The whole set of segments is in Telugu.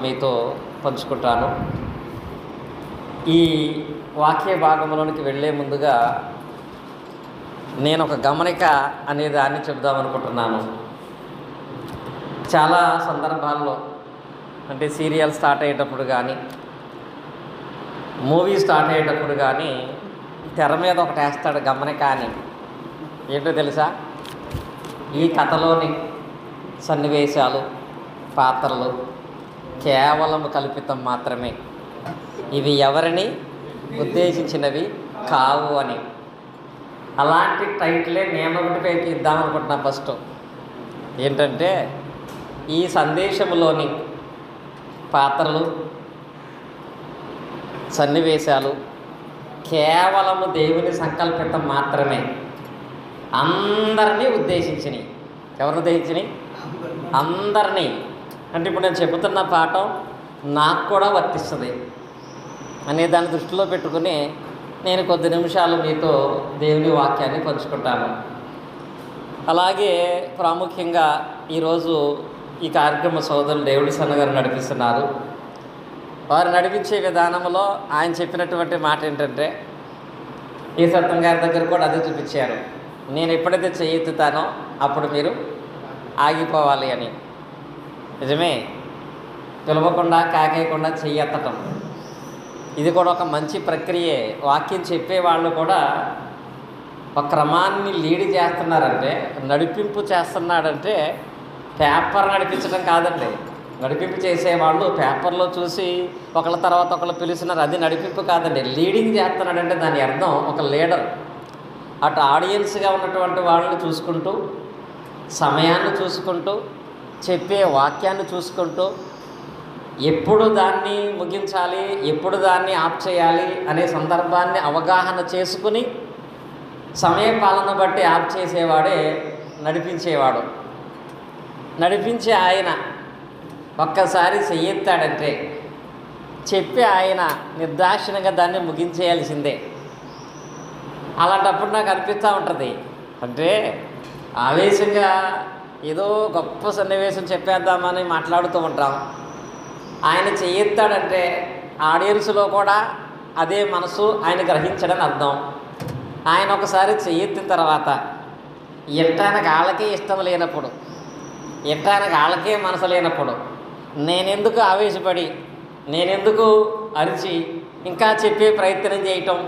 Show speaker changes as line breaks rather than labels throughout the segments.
మీతో పంచుకుంటాను. ఈ వాక్య భాగంలోనికి వెళ్ళే ముందుగా నేను ఒక గమనిక అనే దాన్ని చెబుదామనుకుంటున్నాను. చాలా సందర్భాల్లో అంటే సీరియల్ స్టార్ట్ అయ్యేటప్పుడు కానీ, మూవీ స్టార్ట్ అయ్యేటప్పుడు కానీ తెర మీద ఒకటి వేస్తాడు గమనిక అని. ఏంటో తెలుసా? ఈ కథలోని సన్నివేశాలు, పాత్రలు కేవలం కల్పితం మాత్రమే, ఇవి ఎవరిని ఉద్దేశించినవి కావు అని. అలాంటి టైటిలే నేను ఒకటి పైకి ఇద్దామనుకుంటున్నా. ఫస్ట్ ఏంటంటే, ఈ సందేశంలోని పాత్రలు, సన్నివేశాలు కేవలము దేవుని సంకల్పితం మాత్రమే, అందరినీ ఉద్దేశించినవి. ఎవరిని ఉద్దేశించినవి? అందరినీ. అంటే ఇప్పుడు నేను చెబుతున్న పాఠం నాకు కూడా వర్తిస్తుంది అనే దాన్ని దృష్టిలో పెట్టుకుని నేను కొద్ది నిమిషాలు మీతో దేవుని వాక్యాన్ని పంచుకుంటాను. అలాగే ప్రాముఖ్యంగా ఈరోజు ఈ కార్యక్రమ సోదరులు డేవిడ్ సన్న గారు నడిపిస్తున్నారు. వారు నడిపించే విధానంలో ఆయన చెప్పినటువంటి మాట ఏంటంటే, ఈ సత్యం గారి దగ్గర కూడా అదే చూపించారు, నేను ఎప్పుడైతే చేయెత్తుతానో అప్పుడు మీరు ఆగిపోవాలి అని. నిజమే, పిలవకుండా కాకేయకుండా చెయ్యెత్తటం ఇది కూడా ఒక మంచి ప్రక్రియే. వాక్యం చెప్పేవాళ్ళు కూడా ఒక క్రమాన్ని లీడ్ చేస్తున్నారంటే, నడిపింపు చేస్తున్నాడంటే పేపర్ నడిపించడం కాదండి. నడిపింపు చేసేవాళ్ళు పేపర్లో చూసి ఒకళ్ళ తర్వాత ఒకళ్ళు పిలుస్తున్నారు, అది నడిపింపు కాదండి. లీడింగ్ చేస్తున్నాడంటే దాని అర్థం ఒక లీడర్. అటు ఆడియన్స్గా ఉన్నటువంటి వాళ్ళని చూసుకుంటూ, సమయాన్ని చూసుకుంటూ, చెప్పే వాక్యాన్ని చూసుకుంటూ, ఎప్పుడు దాన్ని ముగించాలి, ఎప్పుడు దాన్ని ఆఫ్ చేయాలి అనే సందర్భాన్ని అవగాహన చేసుకుని సమయ పాలన బట్టి ఆఫ్ చేసేవాడే నడిపించేవాడు. నడిపించే ఆయన ఒక్కసారి చెయ్యెత్తాడంటే చెప్పి ఆయన నిర్దాక్షిణంగా దాన్ని ముగించేయాల్సిందే. అలాంటప్పుడు నాకు అనిపిస్తూ ఉంటుంది, అంటే ఆవేశంగా ఏదో గొప్ప సన్నివేశం చెప్పేద్దామని మాట్లాడుతూ ఉంటాం. ఆయన చెయ్యెత్తాడంటే ఆడియన్స్లో కూడా అదే మనసు ఆయన గ్రహించడం అర్థం. ఆయన ఒకసారి చెయ్యెత్తిన తర్వాత ఎట్టానికి వాళ్ళకే ఇష్టం లేనప్పుడు, ఎట్టానికి వాళ్ళకే మనసు లేనప్పుడు నేనెందుకు ఆవేశపడి, నేనెందుకు అరిచి ఇంకా చెప్పే ప్రయత్నం చేయటం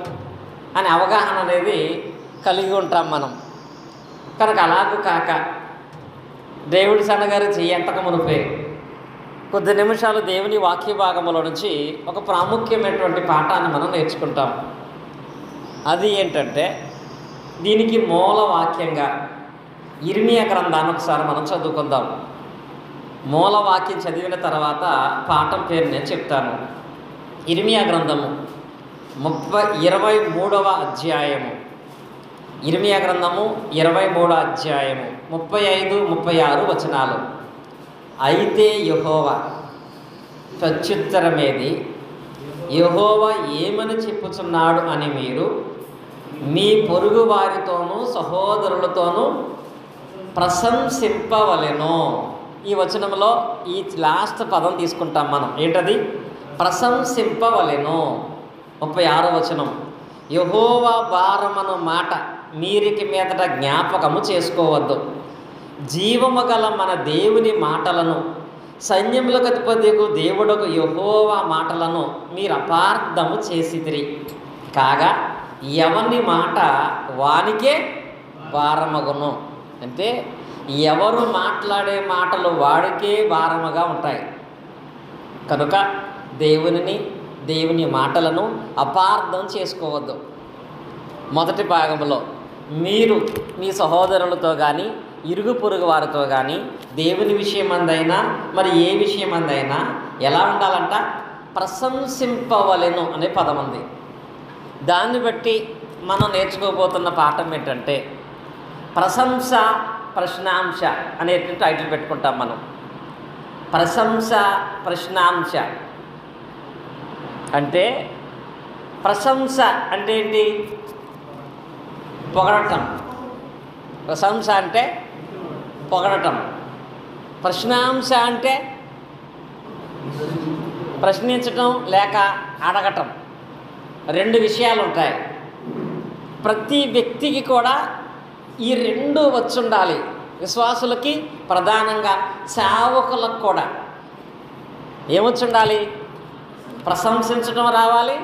అనే అవగాహన అనేది కలిగి ఉంటాం మనం. కనుక అలాగూ కాక డేవిడ్ సన్న గారు చెయ్యంతక మునిపే కొద్ది నిమిషాలు దేవుని వాక్య భాగంలో నుంచి ఒక ప్రాముఖ్యమైనటువంటి పాఠాన్ని మనం నేర్చుకుంటాం. అది ఏంటంటే, దీనికి మూల వాక్యంగా ఇర్మియా గ్రంథాన్ని ఒకసారి మనం చదువుకుందాం. మూల వాక్యం చదివిన తర్వాత పాఠం పేరు నేను చెప్తాను. ఇర్మియా గ్రంథము 23వ అధ్యాయము. ఇర్మియా గ్రంథము 23వ అధ్యాయము 35, 36 వచనాలు. అయితే యెహోవా ప్రత్యుత్తరమేది, యెహోవా ఏమని చెప్పుచున్నాడు అని మీరు మీ పొరుగు వారితోనూ సహోదరులతోనూ ప్రశంసింపవలెను. ఈ వచనంలో ఈ లాస్ట్ పదం తీసుకుంటాం మనం. ఏంటది? ప్రశంసింపవలెను. 36వ వచనం, యెహోవా భారమను మాట మీరికి మీదట జ్ఞాపకము చేసుకోవద్దు. జీవము గల మన దేవుని మాటలను, సైన్యములకు అధిపతియగు దేవుడకు యెహోవా మాటలను మీరు అపార్థము చేసితిరి. కాగా ఎవని మాట వానికే భారమగును. అంటే ఎవరు మాట్లాడే మాటలు వాడికే భారముగా ఉంటాయి. కనుక దేవుని మాటలను అపార్థం చేసుకోవద్దు. మొదటి భాగంలో మీరు మీ సహోదరులతో కానీ, ఇరుగు పొరుగు వారితో కానీ దేవుని విషయమందైనా మరి ఏ విషయమందైనా ఎలా ఉండాలంట? ప్రశంసింపవలెను అనే పదం ఉంది. దాన్ని బట్టి మనం నేర్చుకోబోతున్న పాఠం ఏంటంటే, ప్రశంస ప్రశ్నాంశ అనేటువంటి టైటిల్ పెట్టుకుంటాం మనం. ప్రశంస ప్రశ్నాంశ అంటే, ప్రశంస అంటే ఏంటి? పొగడటం. ప్రశంస అంటే పొగడటం. ప్రశ్నాంశ అంటే ప్రశ్నించటం లేక అడగటం, రెండు విషయాలు ఉంటాయి. ప్రతి వ్యక్తికి కూడా ఈ రెండు వచ్చి ఉండాలి. విశ్వాసులకి, ప్రధానంగా సేవకులకు కూడా ఏమొచ్చి ఉండాలి? ప్రశంసించడం రావాలి,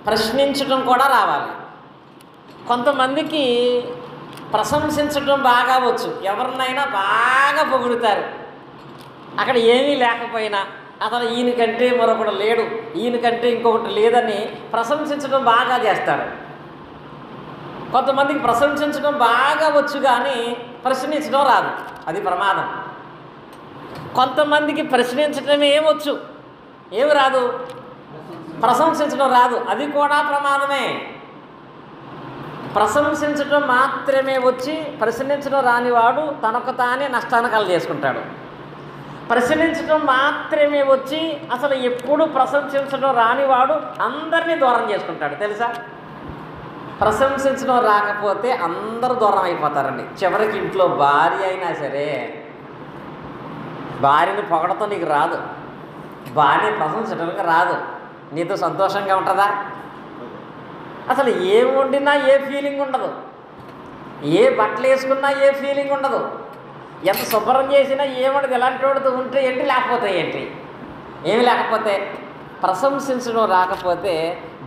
ప్రశ్నించడం కూడా రావాలి. కొంతమందికి ప్రశంసించడం బాగా వచ్చు, ఎవరినైనా బాగా పొగుడుతారు. అక్కడ ఏమీ లేకపోయినా అతను ఈయనకంటే మరొకటి లేడు, ఈయనకంటే ఇంకొకటి లేదని ప్రశంసించడం బాగా చేస్తారు. కొంతమందికి ప్రశంసించడం బాగా వచ్చు కానీ ప్రశ్నించడం రాదు, అది ప్రమాదం. కొంతమందికి ప్రశ్నించడం ఏమొచ్చు, ఏమి రాదు, ప్రశంసించడం రాదు, అది కూడా ప్రమాదమే. ప్రశంసించడం మాత్రమే వచ్చి ప్రశ్నించడం రానివాడు తనకు తానే నష్టాన్ని కలుగజేసుకుంటాడు. ప్రశ్నించడం మాత్రమే వచ్చి అసలు ఎప్పుడు ప్రశంసించడం రానివాడు అందరినీ దూరం చేసుకుంటాడు, తెలుసా? ప్రశంసించడం రాకపోతే అందరూ దూరం అయిపోతారండి. చివరికి ఇంట్లో భార్య అయినా సరే, భార్యని పొగడతో నీకు రాదు, భార్యని ప్రశంసించడానికి రాదు, నీతో సంతోషంగా ఉంటుందా? అసలు ఏం వండినా ఏ ఫీలింగ్ ఉండదు, ఏ బట్టలు వేసుకున్నా ఏ ఫీలింగ్ ఉండదు, ఎంత శుభ్రం చేసినా ఏముండదు. ఎలాంటి వాడితో ఉంటే ఏంటి, లేకపోతే ఏంటి, ఏమి లేకపోతే. ప్రశంసించడం రాకపోతే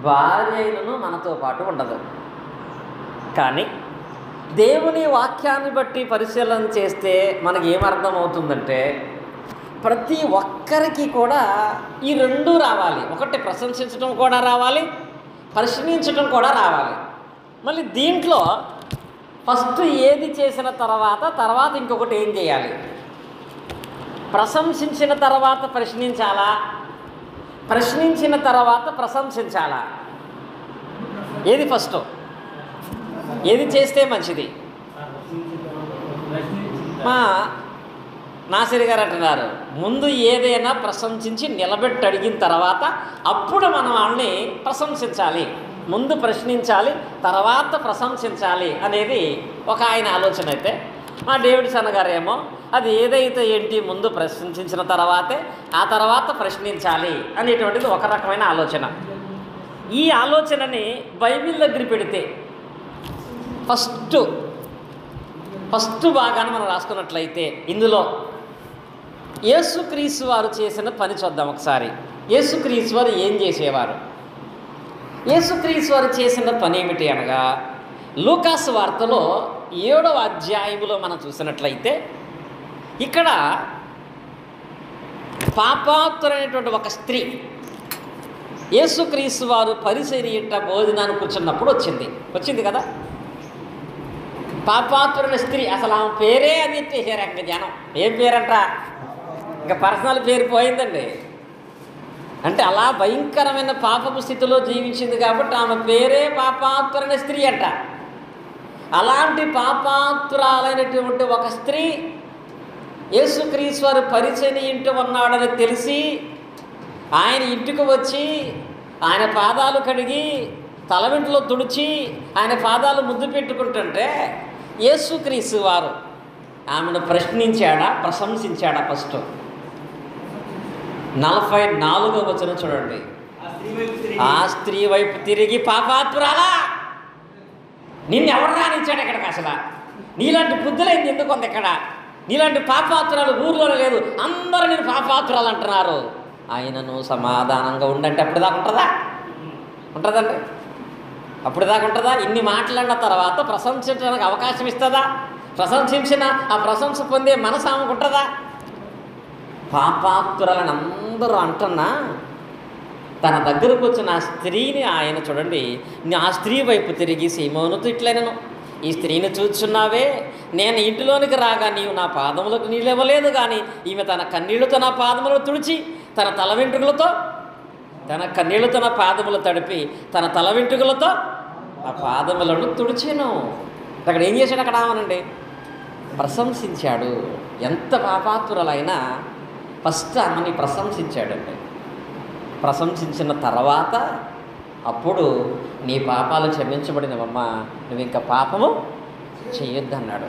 భార్యను మనతో పాటు ఉండదు. కానీ దేవుని వాక్యాన్ని బట్టి పరిశీలన చేస్తే మనకి ఏమర్థం అవుతుందంటే, ప్రతి ఒక్కరికి కూడా ఈ రెండూ రావాలి. ఒకటి ప్రశంసించడం కూడా రావాలి, ప్రశ్నించడం కూడా రావాలి. మళ్ళీ దీంట్లో ఫస్ట్ ఏది చేసిన తర్వాత ఇంకొకటి ఏం చేయాలి? ప్రశంసించిన తర్వాత ప్రశ్నించాలా, ప్రశ్నించిన తర్వాత ప్రశంసించాలా? ఏది ఫస్ట్, ఏది చేస్తే మంచిది? మా నాసిర్ గారు అంటున్నారు, ముందు ఏదైనా ప్రశంసించి నిలబెట్టి అడిగిన తర్వాత అప్పుడు మనం వాళ్ళని ప్రశంసించాలి. ముందు ప్రశ్నించాలి, తర్వాత ప్రశంసించాలి అనేది ఒక ఆయన ఆలోచన. అయితే మా డేవిడ్సన్ గారు ఏమో అది ఏదైతే ఏంటి, ముందు ప్రశంసించిన తర్వాతే ఆ తర్వాత ప్రశ్నించాలి అనేటువంటిది ఒక రకమైన ఆలోచన. ఈ ఆలోచనని బైబిల్ దగ్గర పెడితే ఫస్ట్ భాగాన్ని మనం రాసుకున్నట్లయితే ఇందులో యేసుక్రీస్తు వారు చేసిన పని చూద్దాం ఒకసారి. యేసుక్రీస్తు వారు ఏం చేసేవారు? యేసుక్రీస్తు వారు చేసిన పని ఏమిటి అనగా, లూకాసు వార్తలో 7వ అధ్యాయములో మనం చూసినట్లయితే ఇక్కడ పాపాత్తురైనటువంటి ఒక స్త్రీ యేసుక్రీస్తు వారు పరిసయ్యుని ఇంట భోజనాన్ని కూర్చున్నప్పుడు వచ్చింది కదా. పాపాత్తురైన స్త్రీ, అసలు ఆమె పేరే అది ఎత్తేసారు. ఇంకా జనం ఏం పేరంట, ఇంకా పర్సనల్ పేరు పోయిందండి. అంటే అలా భయంకరమైన పాపపు స్థితిలో జీవించింది కాబట్టి ఆమె పేరే పాపాత్తురైన స్త్రీ అంట. అలాంటి పాపాత్తురాలైనటువంటి ఒక స్త్రీ యేసుక్రీస్తు వారు పరిసయ్యుని ఇంట ఉన్నాడని తెలిసి ఆయన ఇంటికి వచ్చి ఆయన పాదాలు కడిగి తల వెంట్రులో తుడిచి ఆయన పాదాలు ముద్దు పెట్టుకుంటుంటే యేసుక్రీస్తు వారు ఆమెను ప్రశ్నించాడా, ప్రశంసించాడా? ఫస్ట్ 44వ వచనం చూడండి. ఆ స్త్రీ వైపు తిరిగి, పాపాత్మురాలా, నిన్నెవరు రానిచ్చాడు ఇక్కడికి? అసలు నీలాంటి బుద్ధులైంది ఎందుకు ఉంది ఇక్కడ? నీలాంటి పాపాత్మురాలు ఊర్లోనే లేదు, అందరూ నేను పాపాత్మురాలు అంటున్నారు. ఆయనను సమాధానంగా ఉండంటే అప్పుడు దాకా ఉంటుందా? ఉంటుందండి, అప్పుడు దాకా ఉంటుందా? ఇన్ని మాట్లాడిన తర్వాత ప్రశంసించడానికి అవకాశం ఇస్తుందా? ప్రశంసించిన ఆ ప్రశంస పొందే మనసు ఆమెకు ఉంటుందా? పాపాత్తురాలని అందరూ అంటున్నా తన దగ్గరకు వచ్చిన ఆ స్త్రీని ఆయన చూడండి, ఆ స్త్రీ వైపు తిరిగి సీమోనుతో ఇట్లనను, ఈ స్త్రీని చూచున్నావే, నేను ఇంటిలోనికి రాగా నీవు నా పాదములకు నీళ్ళు ఇవ్వలేదు, కానీ ఈమె తన కన్నీళ్లతో నా పాదములను తుడిచి తన తల వెంట్రుకలతో, తన కన్నీళ్లతో నా పాదములు తడిపి తన తల వెంట్రుకలతో ఆ పాదములను తుడిచాను. అక్కడ ఏం చేశాడు? అక్కడ ఆమెనండి ప్రశంసించాడు. ఎంత పాపాత్తురాలైనా ఫస్ట్ ఆమెని ప్రశంసించాడండి. ప్రశంసించిన తర్వాత అప్పుడు నీ పాపాలు క్షమించబడినవమ్మా, నువ్వు ఇంకా పాపము చేయొద్దన్నాడు.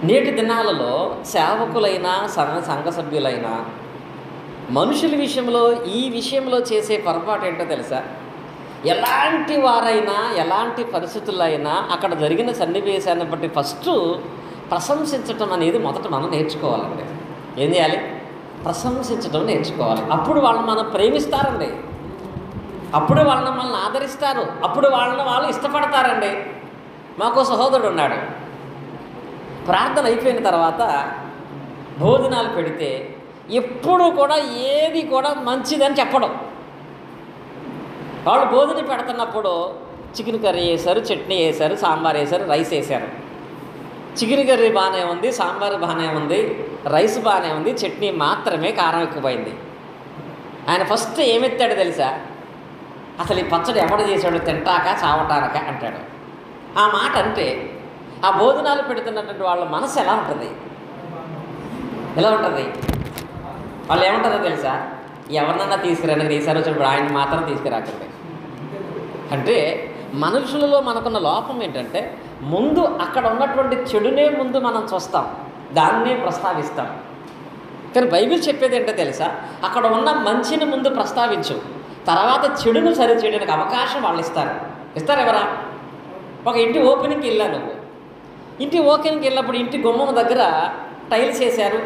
నేటి దినాలలో సేవకులైనా సంఘ సభ్యులైనా మనుషుల విషయంలో ఈ విషయంలో చేసే పొరపాటు ఏంటో తెలుసా? ఎలాంటి వారైనా ఎలాంటి పరిస్థితుల్లో అయినా అక్కడ జరిగిన సన్నివేశాన్ని బట్టి ఫస్ట్ ప్రశంసించటం అనేది మొదట మనం నేర్చుకోవాలండి. ఏం చేయాలి? ప్రశంసించడం నేర్చుకోవాలి. అప్పుడు వాళ్ళు మనం ప్రేమిస్తారండి, అప్పుడు వాళ్ళని మనల్ని ఆదరిస్తారు, అప్పుడు వాళ్ళని వాళ్ళు ఇష్టపడతారండి. మాకు సహోదరుడు ఉన్నాడు, ప్రార్థన అయిపోయిన తర్వాత భోజనాలు పెడితే ఎప్పుడు కూడా ఏది కూడా మంచిదని చెప్పడం. వాళ్ళు భోజనం పెడుతున్నప్పుడు చికెన్ కర్రీ వేశారు, చట్నీ వేశారు, సాంబార్ వేశారు, రైస్ వేశారు. చికెన్ కర్రీ బాగానే ఉంది, సాంబార్ బాగానే ఉంది, రైస్ బాగానే ఉంది, చట్నీ మాత్రమే కారం ఎక్కువైంది. ఆయన ఫస్ట్ ఏమెత్తాడు తెలుసా? అసలు ఈ పచ్చడి ఎవడు చేశాడు, తింటాక చావటానక అంటాడు. ఆ మాట అంటే ఆ భోజనాలు పెడుతున్నటువంటి వాళ్ళ మనసు ఎలా ఉంటుంది? ఎలా ఉంటుంది? వాళ్ళు ఏమంటారో తెలుసా? ఎవరినన్నా తీసుకురాని తీసారో చూడు, ఆయన మాత్రం తీసుకురాకండి. అంటే మనుషులలో మనకున్న లోపం ఏంటంటే ముందు అక్కడ ఉన్నటువంటి చెడునే ముందు మనం చూస్తాం, దాన్నే ప్రస్తావిస్తాం. కానీ బైబిల్ చెప్పేది ఏంటో తెలుసా? అక్కడ ఉన్న మంచిని ముందు ప్రస్తావించు, తర్వాత చెడును సరిచేయడానికి అవకాశం వాళ్ళు ఇస్తారు. ఎవరా? ఒక ఇంటి ఓపెనింగ్కి వెళ్ళాను. నువ్వు ఇంటి ఓపెనింగ్కి వెళ్ళినప్పుడు ఇంటి గుమ్మం దగ్గర టైల్స్ వేశారు.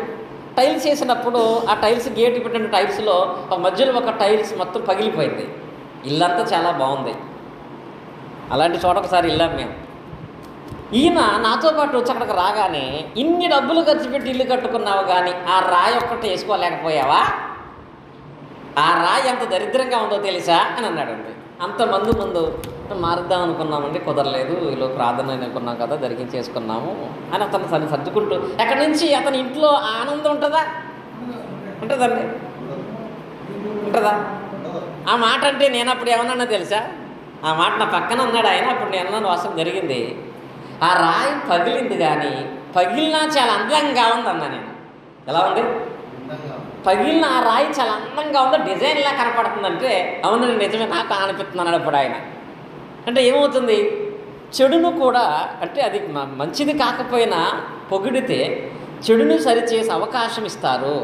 టైల్స్ వేసినప్పుడు ఆ టైల్స్ గేట్ పెట్టిన టైల్స్లో ఒక మధ్యలో ఒక టైల్స్ మొత్తం పగిలిపోయింది. ఇల్లంతా చాలా బాగుంది. అలాంటి చోట ఒకసారి వెళ్ళాం మేము. ఈయన నాతో పాటు వచ్చి అక్కడికి రాగానే, ఇన్ని డబ్బులు ఖర్చు పెట్టి ఇల్లు కట్టుకున్నావు కానీ ఆ రాయి ఒక్కటి వేసుకోలేకపోయావా? ఆ రాయి ఎంత దరిద్రంగా ఉందో తెలుసా అని అన్నాడండి. అంతమంది ముందు మారుద్దాం అనుకున్నామండి, కుదరలేదు, ఇలా ప్రార్థన అనుకున్నాం కదా, జరిగించేసుకున్నాము అని అతను సర్దుకుంటూ ఎక్కడి నుంచి అతని ఇంట్లో ఆనందం ఉంటుందా? ఉంటుందండి, ఉంటుందా? ఆ మాట అంటే నేను అప్పుడు ఏమన్నా తెలుసా? ఆ మాట నా పక్కన ఉన్నాడు ఆయన. అప్పుడు నేను అన్నాను, వాస్తవం జరిగింది. ఆ రాయి పగిలింది కానీ పగిలినా చాలా అందంగా ఉంది అన్నా నేను. ఎలా ఉంది? పగిలిన ఆ రాయి చాలా అందంగా ఉందో, డిజైన్లా కనపడుతుందంటే అవును నిజమే నాకు అనిపిస్తున్నాడు అప్పుడు ఆయన. అంటే ఏమవుతుంది? చెడును కూడా అంటే అది మంచిది కాకపోయినా పొగిడితే చెడును సరిచేసే అవకాశం ఇస్తారు.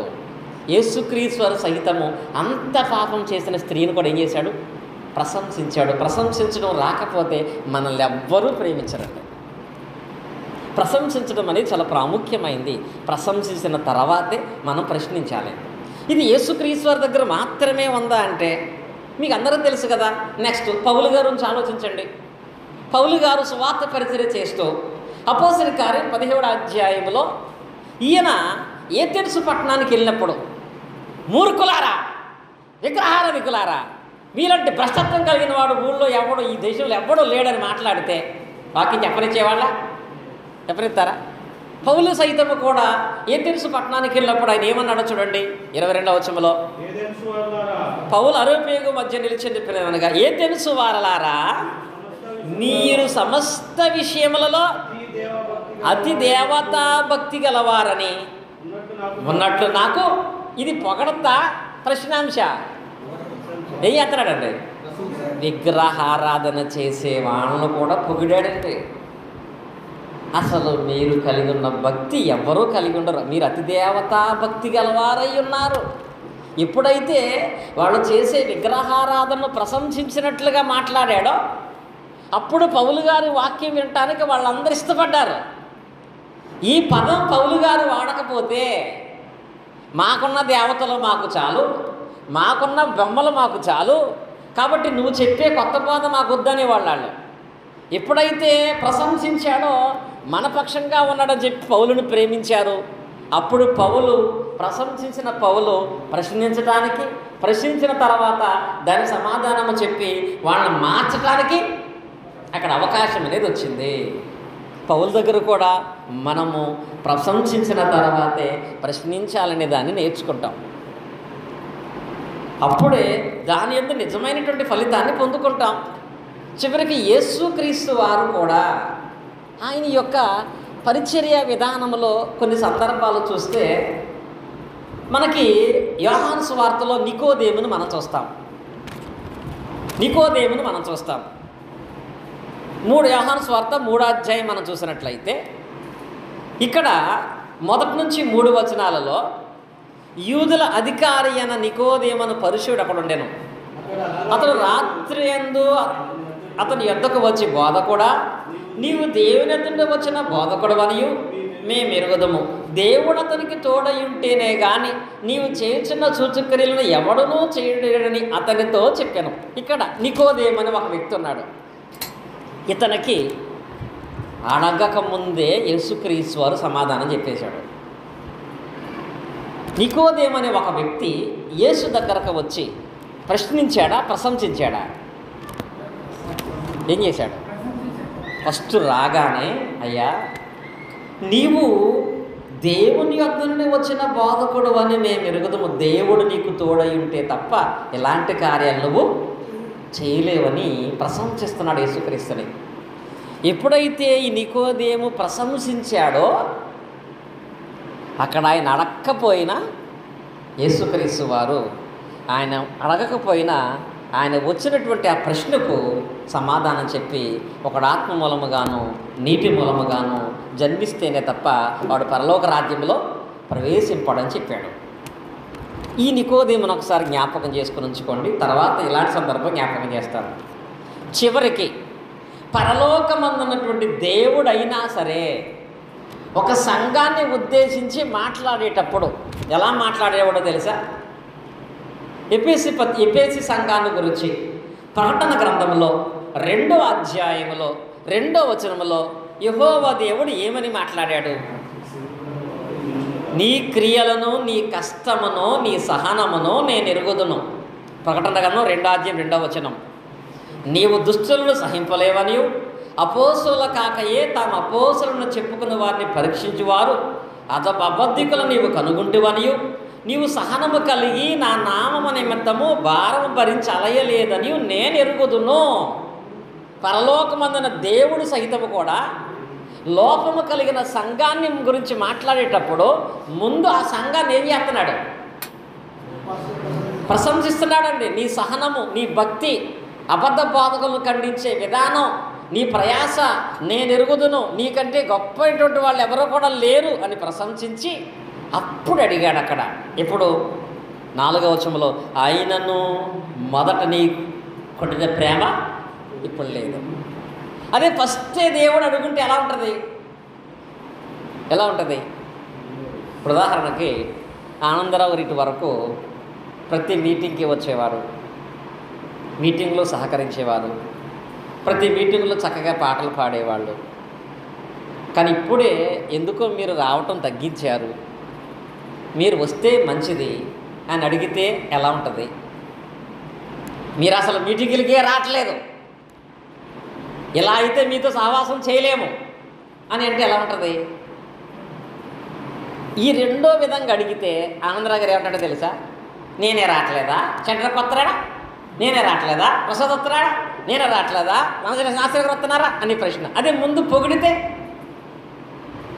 యేసుక్రీస్తు సహితము అంత పాపం చేసిన స్త్రీని కూడా ఏం చేశాడు? ప్రశంసించాడు. ప్రశంసించడం రాకపోతే మనల్ని ఎవ్వరూ ప్రేమించరండి. ప్రశంసించడం అనేది చాలా ప్రాముఖ్యమైంది. ప్రశంసించిన తర్వాతే మనం ప్రశ్నించాలి. ఇది యేసుక్రీస్తు దగ్గర మాత్రమే ఉందా అంటే మీకు అందరూ తెలుసు కదా. నెక్స్ట్ పౌలు గారు నుంచి ఆలోచించండి. పౌలు గారు సువార్త పరిచర్య చేస్తూ అపోస్తలుల కార్యం 17వ అధ్యాయంలో ఈయన ఏథెన్సు పట్టణానికి వెళ్ళినప్పుడు, మూర్ఖులారా, విగ్రహారాధికులారా, మీలాంటి భ్రష్టత్వం కలిగిన వాడు ఊళ్ళో ఎవడో, ఈ దేశంలో ఎవడో లేడని మాట్లాడితే వాక్యం చెప్పనిచ్చేవాళ్ళ? చెప్పనిస్తారా? పౌలు సైతము కూడా ఏథెన్సు పట్టణానికి వెళ్ళినప్పుడు ఆయన ఏమన్నాడో చూడండి, 22వ వచనంలో. పౌలు అరేబియా మధ్య నిలిచి చెప్పినగా, ఏథెన్సు వారలారా, మీరు సమస్త విషయములలో అతి దేవతా భక్తి గలవారని ఉన్నట్లు నాకు ఇది పొగడతా? ప్రశ్నాంశ ఏం చేస్తున్నాడండి? విగ్రహారాధన చేసే వాళ్ళను కూడా పొగిడాడండి. అసలు మీరు కలిగి ఉన్న భక్తి ఎవరూ కలిగి ఉండరు, మీరు అతి దేవతా భక్తి గలవారై ఉన్నారు. ఎప్పుడైతే వాళ్ళు చేసే విగ్రహారాధనను ప్రశంసించినట్లుగా మాట్లాడాడో అప్పుడు పౌలు గారి వాక్యం వినటానికి వాళ్ళందరూ ఇష్టపడ్డారు. ఈ పదం పౌలు గారు వాడకపోతే మాకున్న దేవతలు మాకు చాలు, మాకున్న బొమ్మలు మాకు చాలు, కాబట్టి నువ్వు చెప్పే కొత్త బోధ మాకు వద్దనే వాళ్ళు. ఎప్పుడైతే ప్రశంసించాడో మన పక్షంగా ఉన్నాడని చెప్పి పౌలుని ప్రేమించారు. అప్పుడు పౌలు ప్రశంసించిన పౌలు ప్రశ్నించడానికి, ప్రశ్నించిన తర్వాత దాని సమాధానము చెప్పి వాళ్ళని మార్చడానికి అక్కడ అవకాశం అనేది వచ్చింది. పౌలు దగ్గర కూడా మనము ప్రశంసించిన తర్వాతే ప్రశ్నించాలనే దాన్ని నేర్చుకుంటాం. అప్పుడే దాని యందు నిజమైనటువంటి ఫలితాన్ని పొందుకుంటాం. చివరికి యేసుక్రీస్తు వారు కూడా ఆయన యొక్క పరిచర్య విధానంలో కొన్ని సందర్భాలు చూస్తే మనకి యోహాను సువార్తలో నికోదేమును మనం చూస్తాం. నికోదేమును మనం చూస్తాం. యోహాను సువార్త 3వ అధ్యాయం మనం చూసినట్లయితే ఇక్కడ 1 నుంచి 3 వచనాలలో యూదుల అధికారి అయిన నికోదేమను పరుషుడు అక్కడ ఉండెను. అతడు రాత్రి యందు అతని యొద్దకు వచ్చి, బోధకుడా, నీవు దేవుని యొద్ద వచ్చిన బోధకుడవనియు మేము ఎరుగుదము. దేవుడు అతనికి తోడయుంటేనే గాని నీవు చేయుచున్న సూచక్రియలను ఎవడునూ చేయడని అతనితో చెప్పాను. ఇక్కడ నికోదేమని ఒక వ్యక్తి ఉన్నాడు. ఇతనికి అడగక ముందే యేసుక్రీస్తు వారు సమాధానం చెప్పేశాడు. నికోదేమనే ఒక వ్యక్తి యేసు దగ్గరకు వచ్చి ప్రశ్నించాడా, ప్రశంసించాడా? ఏం చేశాడు? ఫస్ట్ రాగానే, అయ్యా, నీవు దేవుని యొద్ద నుండి వచ్చిన బోధకుడు అని మేము ఎరుగుదము. దేవుడు నీకు తోడై ఉంటే తప్ప ఎలాంటి కార్యాలు నువ్వు చేయలేవని ప్రశంసిస్తున్నాడు యేసుక్రీస్తుని. ఎప్పుడైతే ఈ నికోదేము ప్రశంసించాడో అక్కడ ఆయన అడగకపోయినా యేసుక్రీస్తు వారు ఆయన అడగకపోయినా ఆయన వచ్చినటువంటి ఆ ప్రశ్నకు సమాధానం చెప్పి, ఒకడు ఆత్మ మూలముగాను నీటి మూలముగాను జన్మిస్తేనే తప్ప వాడు పరలోక రాజ్యంలో ప్రవేశింపడని చెప్పాడు. ఈ నికోదేమును ఒకసారి జ్ఞాపకం చేసుకుని ఉంచుకోండి. తర్వాత ఇలాంటి సందర్భం జ్ఞాపకం చేస్తారు. చివరికి పరలోకమందున్నటువంటి దేవుడైనా సరే ఒక సంఘాన్ని ఉద్దేశించి మాట్లాడేటప్పుడు ఎలా మాట్లాడేవాడో తెలుసా? ఎఫెసీ సంఘాన్ని గురించి ప్రకటన గ్రంథంలో 2వ అధ్యాయంలో 2వ వచనంలో యెహోవా దేవుడు ఏమని మాట్లాడాడు? నీ క్రియలను, నీ కష్టమును, నీ సహనమును నేను ఎరుగుదును. ప్రకటన గ్రంథం 2వ అధ్యాయం 2వ వచనం. నీవు దుష్టులను సహింపలేవనియు, అపోస్తుల కాకయే తాము అపోస్తులను చెప్పుకున్న వారిని పరీక్షించువారు అబద్ధికులు నీవు కనుగొంటివనియు, నీవు సహనము కలిగి నా నామము నిమిత్తము భారము భరించి అలయలేదని నేను ఎరుగుదును. పరలోకమందున దేవుడు సహితము కూడా లోపము కలిగిన సంఘాన్ని గురించి మాట్లాడేటప్పుడు ముందు ఆ సంఘాన్ని ఏం చేస్తున్నాడు? ప్రశంసిస్తున్నాడండి. నీ సహనము, నీ భక్తి, అబద్ధ బాధకులను ఖండించే విధానం, నీ ప్రయాస నేను ఎరుగుదును, నీకంటే గొప్పటువంటి వాళ్ళు ఎవరో కూడా లేరు అని ప్రశంసించి అప్పుడు అడిగాడు అక్కడ. ఇప్పుడు 4వ వచనంలో, ఆయనను మొదట నీ కొట్టిన ప్రేమ ఇప్పుడు లేదు. అదే ఫస్టే దేవుడు అడుగుంటే ఎలా ఉంటుంది? ఎలా ఉంటుంది? ఇప్పుడు ఉదాహరణకి ఆనందరావు ఇటు వరకు ప్రతి మీటింగ్కి వచ్చేవారు, మీటింగ్లో సహకరించేవారు, ప్రతి మీటింగ్లో చక్కగా పాటలు పాడేవాళ్ళు. కానీ ఇప్పుడే ఎందుకో మీరు రావటం తగ్గించారు, మీరు వస్తే మంచిది అని అడిగితే ఎలా ఉంటుంది? మీరు అసలు మీటింగులకే రావట్లేదు, ఇలా అయితే మీతో సహవాసం చేయలేము అని అంటే ఎలా ఉంటుంది? ఈ రెండో విధంగా అడిగితే ఆనందరావు గారు ఏమంటాడో తెలుసా? నేనే రావట్లేదా? చంద్రకి వస్తున్నాడా? నేనే రావట్లేదా? ప్రసాద్ వస్తున్నాడా? నేనే రావట్లేదా? శాస్త్రి గారు వస్తున్నారా అని ప్రశ్న. అదే ముందు పొగిడితే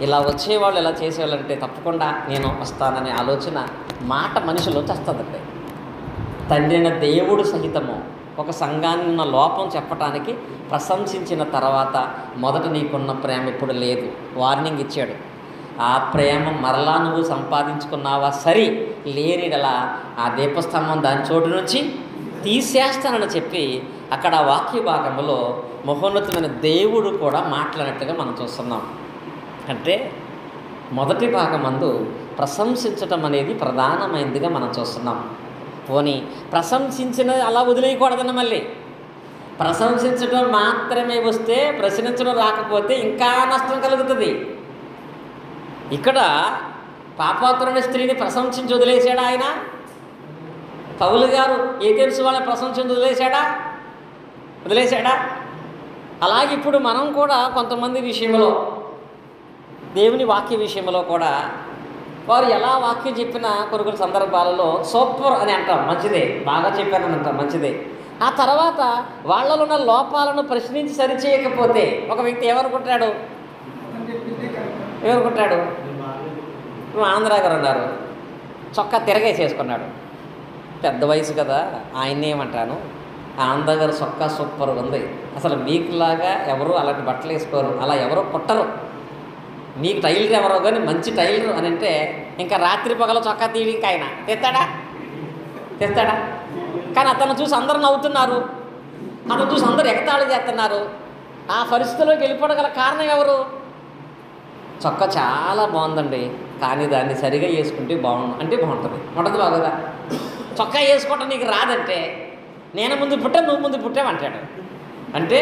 ఇలా వచ్చేవాళ్ళు ఇలా చేసేవాళ్ళంటే తప్పకుండా నేను వస్తాననే ఆలోచన మాట మనిషిలో వస్తుందండి. తండ్రి అయిన దేవుడు సహితము ఒక సంఘాన్ని ఉన్న లోపం చెప్పటానికి ప్రశంసించిన తర్వాత మొదట నీకున్న ప్రేమ ఇప్పుడు లేదు వార్నింగ్ ఇచ్చాడు. ఆ ప్రేమ మరలా నువ్వు సంపాదించుకున్నావా సరి, లేనిడలా ఆ దీపస్తంభం దాని చోటు నుంచి తీసేస్తానని చెప్పి అక్కడ వాక్య భాగంలో మహోన్నతమైన దేవుడు కూడా మాట్లాడినట్టుగా మనం చూస్తున్నాం. అంటే మొదటి భాగమందు ప్రశంసించటం అనేది ప్రధానమైనదిగా మనం చూస్తున్నాం. పోనీ ప్రశంసించిన అలా వదిలేయకూడదని, మళ్ళీ ప్రశంసించడం మాత్రమే వస్తే ప్రశ్నించడం రాకపోతే ఇంకా నష్టం కలుగుతుంది. ఇక్కడ పాపాత్రుని స్త్రీని ప్రశంసించి వదిలేశాడా ఆయన? పౌలు గారు ఏథెన్సు వాళ్ళని ప్రశంసించి వదిలేశాడా? అలాగే ఇప్పుడు మనం కూడా కొంతమంది విషయంలో, దేవుని వాక్య విషయంలో కూడా వారు ఎలా వాక్యం చెప్పినా కొన్ని సందర్భాలలో సూపర్ అని అంటాం, మంచిదే, బాగా చెప్పానని అంటాం, మంచిదే. ఆ తర్వాత వాళ్ళలో ఉన్న లోపాలను ప్రశ్నించి సరిచేయకపోతే ఒక వ్యక్తి ఏమనుకుంటాడు? ఆంధ్రా గారు ఉన్నారు, చొక్కా తిరగేసేసుకున్నాడు, పెద్ద వయసు కదా, ఆయన్ని ఏమంటాను, ఆంధ్ర గారు చొక్కా సూపర్గా ఉంది, అసలు మీకులాగా ఎవరు అలాంటి బట్టలు వేసుకోరు, అలా ఎవరో పుట్టరు నీకు టైలర్ ఎవరో కానీ మంచి టైలర్ అని అంటే ఇంకా రాత్రి పగల చొక్కా తీయడం ఇంకా ఆయన తెస్తాడా? కానీ అతను చూసి అందరూ నవ్వుతున్నారు, అతను చూసి అందరూ ఎగతాళి చేస్తున్నారు. ఆ పరిస్థితిలోకి వెళ్ళిపోవడం కారణం ఎవరు? చొక్కా చాలా బాగుందండి, కానీ దాన్ని సరిగా వేసుకుంటే బాగుంటుంది. బాగోదా? చొక్కా వేసుకోవటం నీకు రాదంటే నేను ముందు పుట్టా, నువ్వు ముందు పుట్టావంటాడు. అంటే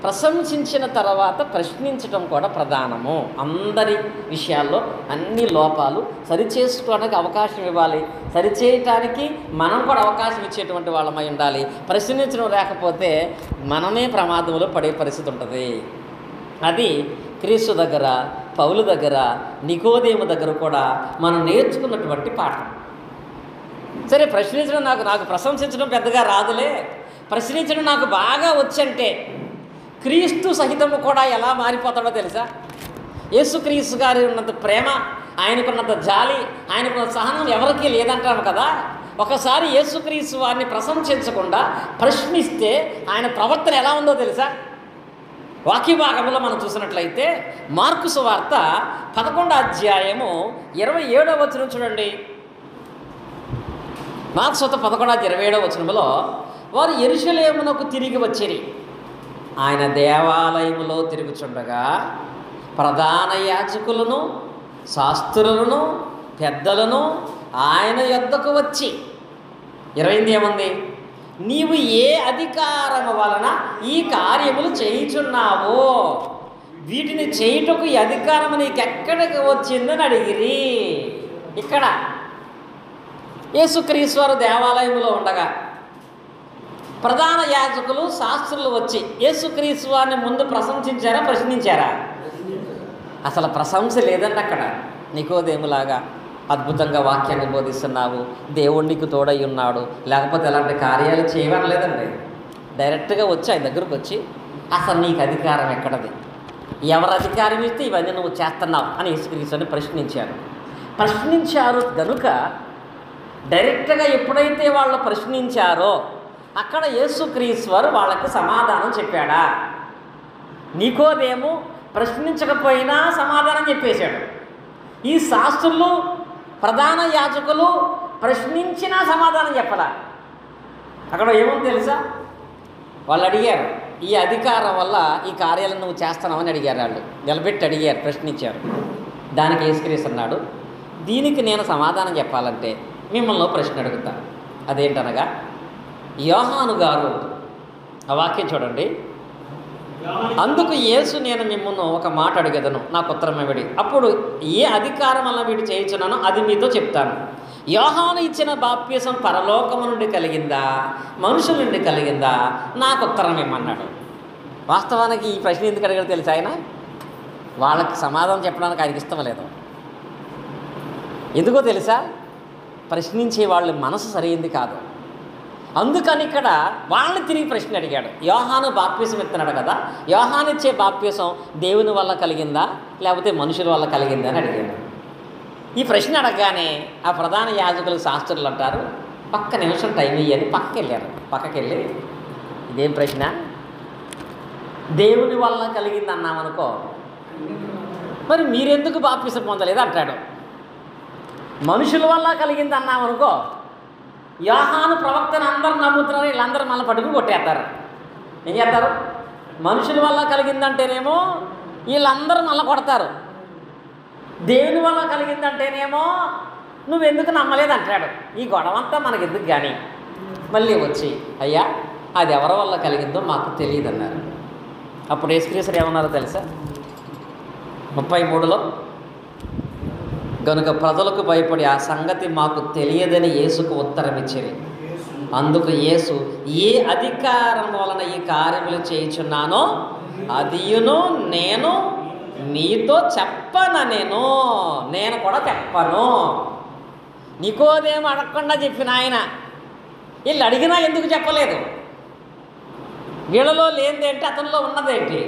ప్రశంసించిన తర్వాత ప్రశ్నించడం కూడా ప్రధానము. అందరి విషయాల్లో అన్ని లోపాలు సరిచేసుకోవడానికి అవకాశం ఇవ్వాలి, సరిచేయటానికి మనం కూడా అవకాశం ఇచ్చేటువంటి వాళ్ళమై ఉండాలి. ప్రశ్నించడం లేకపోతే మనమే ప్రమాదంలో పడే పరిస్థితి ఉంటుంది. అది క్రీస్తు దగ్గర, పౌలు దగ్గర, నికోదేము దగ్గర కూడా మనం నేర్చుకున్నటువంటి పాఠం. సరే, ప్రశ్నించడం నాకు ప్రశంసించడం పెద్దగా రాదులే, ప్రశ్నించడం నాకు బాగా వచ్చంటే క్రీస్తు సహితము కూడా ఎలా మారిపోతాడో తెలుసా? యేసుక్రీస్తు గారి ఉన్నంత ప్రేమ, ఆయనకున్నంత జాలి, ఆయనకున్న సహనం ఎవరికీ లేదంటాము కదా. ఒకసారి యేసుక్రీస్తు వారిని ప్రశంసించకుండా ప్రశ్నిస్తే ఆయన ప్రవర్తన ఎలా ఉందో తెలుసా? వాక్య భాగంలో మనం చూసినట్లయితే మార్కు సువార్త 11వ అధ్యాయము 27వ వచనం చూడండి. మార్కు సువార్త 11:27 వచనంలో వారు యెరూషలేమునకు తిరిగి వచ్చిరి. ఆయన దేవాలయములో తిరుగుచుండగా ప్రధాన యాజకులను, శాస్త్రులను, పెద్దలను ఆయన యొద్దకు వచ్చి 28 ఏముంది? నీవు ఏ అధికారము వలన ఈ కార్యములు చేయుచున్నావో, వీటిని చేయుటకు ఈ అధికారము నీకెక్కడికి వచ్చిందని అడిగిరి. ఇక్కడ యేసుక్రీస్తు వారు దేవాలయంలో ఉండగా ప్రధాన యాజకులు, శాస్త్రులు వచ్చి యేసుక్రీస్తు వారిని ముందు ప్రశంసించారా, ప్రశ్నించారా? అసలు ప్రశంస లేదండి అక్కడ. నికోదేములాగా అద్భుతంగా వాక్యాన్ని బోధిస్తున్నావు, దేవుడికి తోడై ఉన్నాడు, లేకపోతే ఎలాంటి కార్యాలు చేయవనలేదండి. డైరెక్ట్గా వచ్చి ఆయన దగ్గరకు వచ్చి అసలు నీకు అధికారం ఎక్కడది, ఎవరు అధికారం ఇస్తే ఇవన్నీ నువ్వు చేస్తున్నావు అని యేసుక్రీస్తుని ప్రశ్నించారు కనుక డైరెక్ట్గా ఎప్పుడైతే వాళ్ళు ప్రశ్నించారో అక్కడ యేసుక్రీస్తు వారు వాళ్ళకి సమాధానం చెప్పాడా? నికోదేము ప్రశ్నించకపోయినా సమాధానం చెప్పేశాడు. ఈ శాస్త్రులు, ప్రధాన యాజకులు ప్రశ్నించినా సమాధానం చెప్పలా. అక్కడ ఏముంది తెలుసా? వాళ్ళు అడిగారు, ఈ అధికారం వల్ల ఈ కార్యాలను నువ్వు చేస్తున్నావని అడిగారు. వాళ్ళు నిలబెట్టి అడిగారు, ప్రశ్నించారు. దానికి యేసుక్రీస్తు అన్నాడు, దీనికి నేను సమాధానం చెప్పాలంటే మిమ్మల్ని ప్రశ్న అడుగుతా. అదేంటనగా యోహాను గారు, ఆ వాక్యం చూడండి. అందుకు యేసు, నేను మిమ్మల్ని ఒక మాట అడిగేదను, నాకు ఉత్తరం ఇవ్వడి. అప్పుడు ఏ అధికారం వల్ల వీటి చేయించున్నానో అది మీతో చెప్తాను. యోహాను ఇచ్చిన బాప్తిసం పరలోకము నుండి కలిగిందా, మనుషుల నుండి కలిగిందా? నాకు ఉత్తరం ఇమ్మన్నాడు. వాస్తవానికి ఈ ప్రశ్న ఎందుకు అడిగాడు తెలుసు? ఆయన వాళ్ళకి సమాధానం చెప్పడానికి ఆయనకి ఇష్టం లేదు. ఎందుకో తెలుసా? ప్రశ్నించే వాళ్ళ మనసు సరైంది కాదు. అందుకని ఇక్కడ వాళ్ళని తిరిగి ప్రశ్న అడిగాడు. యోహాను బాప్తిసం ఇస్తున్నాడు కదా, యోహాను ఇచ్చే బాప్తిసం దేవుని వల్ల కలిగిందా లేకపోతే మనుషుల వల్ల కలిగిందా అని అడిగాడు. ఈ ప్రశ్న అడగగానే ఆ ప్రధాన యాజకులు, శాస్త్రులు అంటారు, పక్క నిమిషం టైం ఇయ్యని పక్కకెళ్ళి ఇదేం ప్రశ్న? దేవుని వల్ల కలిగింది అన్నామనుకో, మరి మీరెందుకు బాప్తిసం పొందలేదు అంటాడు. మనుషుల వల్ల కలిగింది అన్నామనుకో, యోహాను ప్రవక్తను అందరూ నమ్ముతున్నారు, వీళ్ళందరూ మళ్ళీ పట్టుకుని కొట్టేస్తారు. ఏం చేస్తారు? మనుషుల వల్ల కలిగిందంటేనేమో వీళ్ళందరూ మళ్ళీ కొడతారు, దేవుని వల్ల కలిగిందంటేనేమో నువ్వెందుకు నమ్మలేదు అంటాడు. ఈ గొడవంతా మనకెందుకు కానీ మళ్ళీ వచ్చి, అయ్యా అది ఎవరి వల్ల కలిగిందో మాకు తెలియదు అన్నారు. అప్పుడు యేసుక్రీస్తు ఏమన్నారో తెలుసా? 33లో, కనుక ప్రజలకు భయపడి ఆ సంగతి మాకు తెలియదని యేసుకు ఉత్తరం ఇచ్చిరి. అందుకు యేసు, ఏ అధికారం వలన ఈ కార్యములు చేయుచున్నానో అదియును నేను మీతో చెప్పను. నేను కూడా చెప్పను. నికోదేము అడగకుండా చెప్పిన ఆయన వీళ్ళు అడిగినా ఎందుకు చెప్పలేదు? వీళ్ళలో లేనిదేంటి, అతనిలో ఉన్నదేంటి?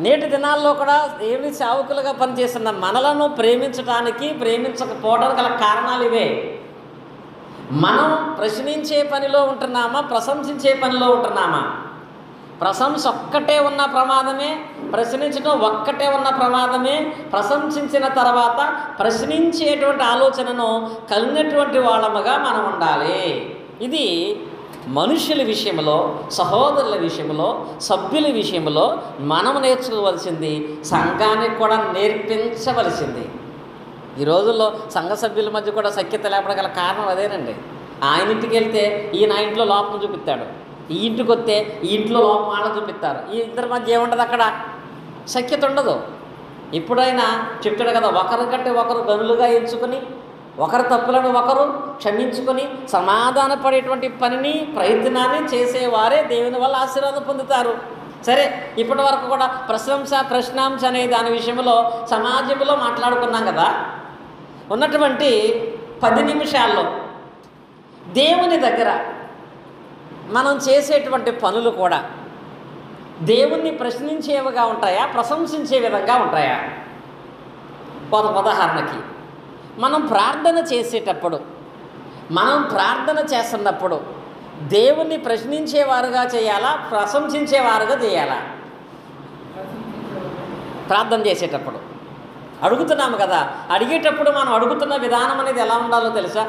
నేటి దినాల్లో కూడా దేవుని సేవకులుగా పనిచేస్తున్న మనలను ప్రేమించడానికి, ప్రేమించకపోవడానికి గల కారణాలు ఇవే. మనం ప్రశ్నించే పనిలో ఉంటున్నామా, ప్రశంసించే పనిలో ఉంటున్నామా? ప్రశంస ఒక్కటే ఉన్న ప్రమాదమే, ప్రశ్నించడం ఒక్కటే ఉన్న ప్రమాదమే. ప్రశంసించిన తర్వాత ప్రశ్నించేటువంటి ఆలోచనను కలిగినటువంటి వాళ్ళముగా మనం ఉండాలి. ఇది మనుషుల విషయంలో, సహోదరుల విషయంలో, సభ్యుల విషయంలో మనం నేర్చుకోవలసింది, సంఘానికి కూడా నేర్పించవలసింది. ఈ రోజుల్లో సంఘ సభ్యుల మధ్య కూడా సఖ్యత లేపడం గల కారణం అదేనండి. ఆయన ఇంటికి వెళ్తే ఈయన ఆ ఇంట్లో లోపం చూపిస్తాడు, ఈ ఇంటికి వస్తే ఈ ఇంట్లో లోపం ఆడ చూపిస్తారు. ఈ ఇద్దరి మధ్య ఏముండదు, అక్కడ సఖ్యత ఉండదు. ఇప్పుడైనా చెప్తాడు కదా, ఒకరి కంటే ఒకరు గనులుగా ఎంచుకొని ఒకరి తప్పులను ఒకరు క్షమించుకొని సమాధాన పడేటువంటి పనిని, ప్రయత్నాన్ని చేసేవారే దేవుని వల్ల ఆశీర్వాదం పొందుతారు. సరే, ఇప్పటి వరకు కూడా ప్రశంస, ప్రశ్నాంశ అనే దాని విషయంలో సమాజంలో మాట్లాడుకున్నాం కదా. ఉన్నటువంటి 10 నిమిషాల్లో దేవుని దగ్గర మనం చేసేటువంటి పనులు కూడా దేవుణ్ణి ప్రశ్నించేవిగా ఉంటాయా, ప్రశంసించే విధంగా ఉంటాయా? ఉదాహరణకి మనం ప్రార్థన చేసేటప్పుడు, మనం ప్రార్థన చేస్తున్నప్పుడు దేవుణ్ణి ప్రశ్నించేవారుగా చేయాలా, ప్రశంసించేవారుగా చేయాలా? ప్రార్థన చేసేటప్పుడు అడుగుతున్నాము కదా, అడిగేటప్పుడు మనం అడుగుతున్న విధానం అనేది ఎలా ఉండాలో తెలుసా?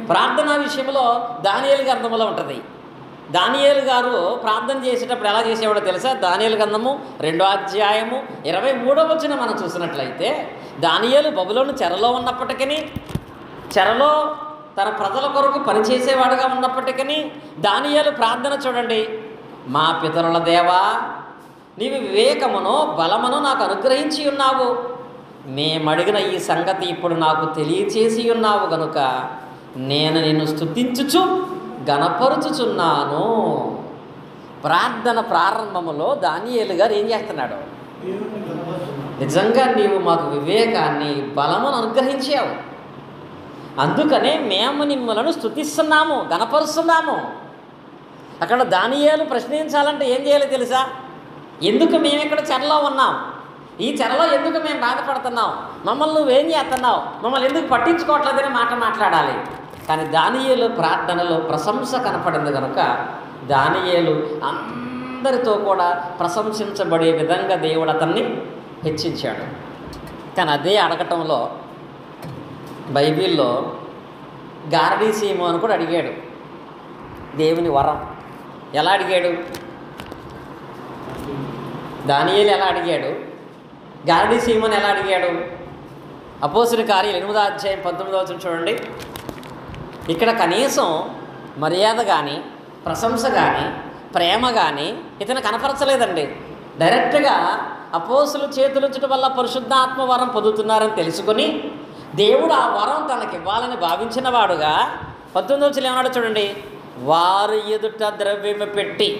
ప్రార్థన విషయంలో దానియేలు గ్రంథంలో ఉంటుంది. దానియేలు గారు ప్రార్థన చేసేటప్పుడు ఎలా చేసేవాడో తెలుసా? దానియేలు గ్రంథము 2వ అధ్యాయము 23వ వచనం మనం చూసినట్లయితే, దానియేలు బబులోను చెరలో ఉన్నప్పటికీ, చెరలో తన ప్రజల కొరకు పనిచేసేవాడుగా ఉన్నప్పటికీ దానియేలు ప్రార్థన చూడండి. మా పితరుల దేవా, నీవు వివేకమును బలమును నాకు అనుగ్రహించి ఉన్నావు. మేమడిగిన ఈ సంగతి ఇప్పుడు నాకు తెలియచేసి ఉన్నావు గనుక నేను నిన్ను స్తుతించుచు గణపరుచుచున్నాను. ప్రార్థన ప్రారంభములో దానియేలు గారు ఏం చేస్తున్నాడు? నిజంగా నీవు మాకు వివేకాన్ని, బలమును అనుగ్రహించావు, అందుకనే మేము మిమ్మలను స్తుతిస్తున్నాము, గణపరుస్తున్నాము. అక్కడ దానియేలు ప్రశ్నించాలంటే ఏం చేయాలో తెలుసా? ఎందుకు మేము ఇక్కడ చెరలో ఉన్నాం, ఈ చెరలో ఎందుకు మేము బాధపడుతున్నాం, మమ్మల్ని నువ్వేం చేస్తున్నావు, మమ్మల్ని ఎందుకు పట్టించుకోవట్లేదని మాట్లాడాలి. కానీ దానియేలు ప్రార్థనలో ప్రశంస కనపడింది కనుక దానియేలు అందరితో కూడా ప్రశంసించబడే విధంగా దేవుడు అతన్ని హెచ్చించాడు. కానీ అదే అడగటంలో బైబిల్లో గారడీ సీమోను కూడా అడిగాడు దేవుని వరం. ఎలా అడిగాడు? దానియేలు ఎలా అడిగాడు? గారడీ సీమోను ఎలా అడిగాడు? అపోస్తుల కార్యాలు 8వ అధ్యాయం 19వ వచనం చూడండి. ఇక్కడ కనీసం మర్యాద కానీ, ప్రశంస కానీ, ప్రేమ కానీ ఇతను కనపరచలేదండి. డైరెక్ట్గా అపోస్తులు చేతులుంచడం వల్ల పరిశుద్ధాత్మ వరం పొందుతున్నారని తెలుసుకొని దేవుడు ఆ వరం తనకి ఇవ్వాలని భావించిన వాడుగా 19వ వచనం ఏమన్నాడు చూడండి. వారు ఎదుట ద్రవ్యము పెట్టి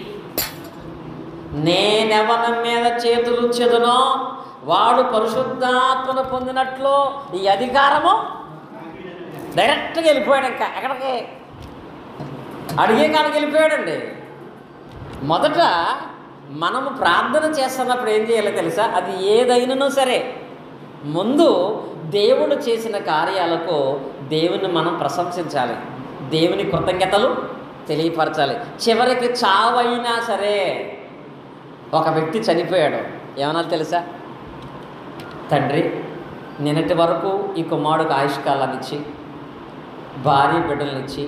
నేనెవరి మీద చేతులుంచెదనో వాడు పరిశుద్ధాత్మను పొందినట్లు ఈ అధికారము డైరెక్ట్గా వెళ్ళిపోయాడు. ఇంకా ఎక్కడికి అడిగే కాడికి వెళ్ళిపోయాడండి. మొదట మనము ప్రార్థన చేస్తున్నప్పుడు ఏం చేయాలో తెలుసా? అది ఏదైనానో సరే ముందు దేవుడు చేసిన కార్యాలకు దేవుని మనం ప్రశంసించాలి, దేవుని కృతజ్ఞతలు తెలియపరచాలి. చివరికి చావైనా సరే, ఒక వ్యక్తి చనిపోయాడు, ఏమన్నా తెలుసా? తండ్రి నిన్నటి వరకు ఈ కుమారుడికి ఆయుష్కాలాన్ని ఇచ్చి, భార్య బిడ్డలనిచ్చి,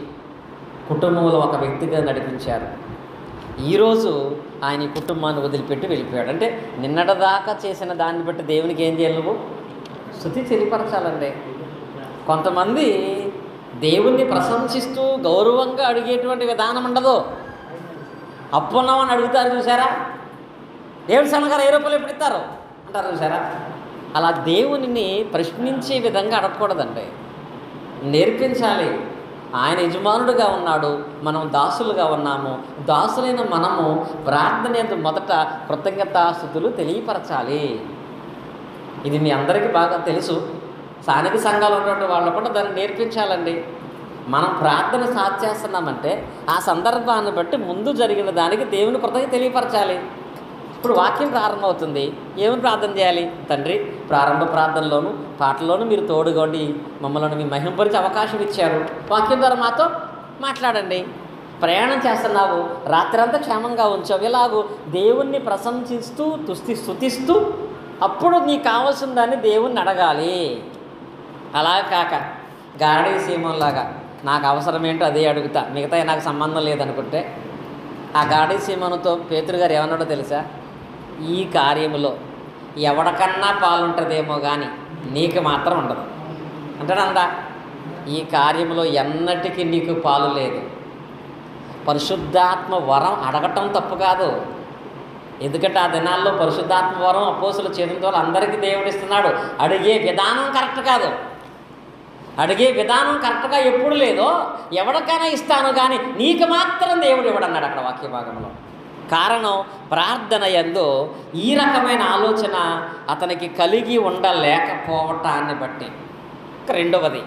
కుటుంబంలో ఒక వ్యక్తిగా నడిపించారు. ఈరోజు ఆయన ఈ కుటుంబాన్ని వదిలిపెట్టి వెళ్ళిపోయాడు. అంటే నిన్నటిదాకా చేసిన దాన్ని బట్టి దేవునికి ఏం చేయాలి? నువ్వు స్తుతి తెలియపరచాలండి. కొంతమంది దేవుణ్ణి ప్రశంసిస్తూ గౌరవంగా అడిగేటువంటి విధానం ఉండదు. అప్పున్నామని అడుగుతారు చూసారా? దేవుడి సన్నగారు 10 రూపాయలు ఎప్పుడు ఇస్తారు అంటారు చూసారా? అలా దేవునిని ప్రశ్నించే విధంగా అడగకూడదండి, నేర్పించాలి. ఆయన యజమానుడుగా ఉన్నాడు, మనం దాసులుగా ఉన్నాము. దాసులైన మనము ప్రార్థన మొదట కృతజ్ఞతాస్తుతులు తెలియపరచాలి. ఇది మీ అందరికీ బాగా తెలుసు. స్థానిక సంఘాలు ఉన్నటువంటి వాళ్ళు కూడా దాన్ని నేర్పించాలండి. మనం ప్రార్థన స్టార్ట్ చేస్తున్నామంటే ఆ సందర్భాన్ని బట్టి ముందు జరిగిన దానికి దేవుని కృతజ్ఞత తెలియపరచాలి. ఇప్పుడు వాక్యం ప్రారంభమవుతుంది, ఏమని ప్రార్థన చేయాలి? తండ్రి, ప్రారంభ ప్రార్థనలోను పాటల్లోనూ మీరు తోడుగోండి, మమ్మల్ని మీ మహింపరిచే అవకాశం ఇచ్చారు, వాక్యం ద్వారా మాతో మాట్లాడండి. ప్రయాణం చేస్తున్నావు, రాత్రంతా క్షేమంగా ఉంచావు. ఇలాగూ దేవుణ్ణి ప్రశంసిస్తూ స్తుతిస్తూ అప్పుడు నీకు కావాల్సిన దాన్ని దేవుణ్ణి అడగాలి. అలా కాక గారడీ సీమంలాగా నాకు అవసరం ఏంటో అదే అడుగుతా, మిగతా నాకు సంబంధం లేదనుకుంటే, ఆ గారడీ సీమనుతో పేతురు గారు ఏమన్నాడో తెలుసా? ఈ కార్యములో ఎవడికన్నా పాలుంటుందేమో కానీ నీకు మాత్రం ఉండదు అంటాడందా. ఈ కార్యంలో ఎన్నటికీ నీకు పాలు లేదు. పరిశుద్ధాత్మ వరం అడగటం తప్పు కాదు, ఎందుకంటే ఆ దినాల్లో పరిశుద్ధాత్మ వరం అపోస్తుల చేతులతో అందరికీ దేవుడు ఇస్తున్నాడు. అడిగే విధానం కరెక్ట్ కాదు, అడిగే విధానం కరెక్ట్గా ఎప్పుడు లేదో ఎవరికైనా ఇస్తాను కానీ నీకు మాత్రం దేవుడు ఇవ్వడన్నాడు అక్కడ వాక్య భాగంలో. కారణం ప్రార్థన యందు ఈ రకమైన ఆలోచన అతనికి కలిగి ఉండలేకపోవటాన్ని బట్టి. రెండవది,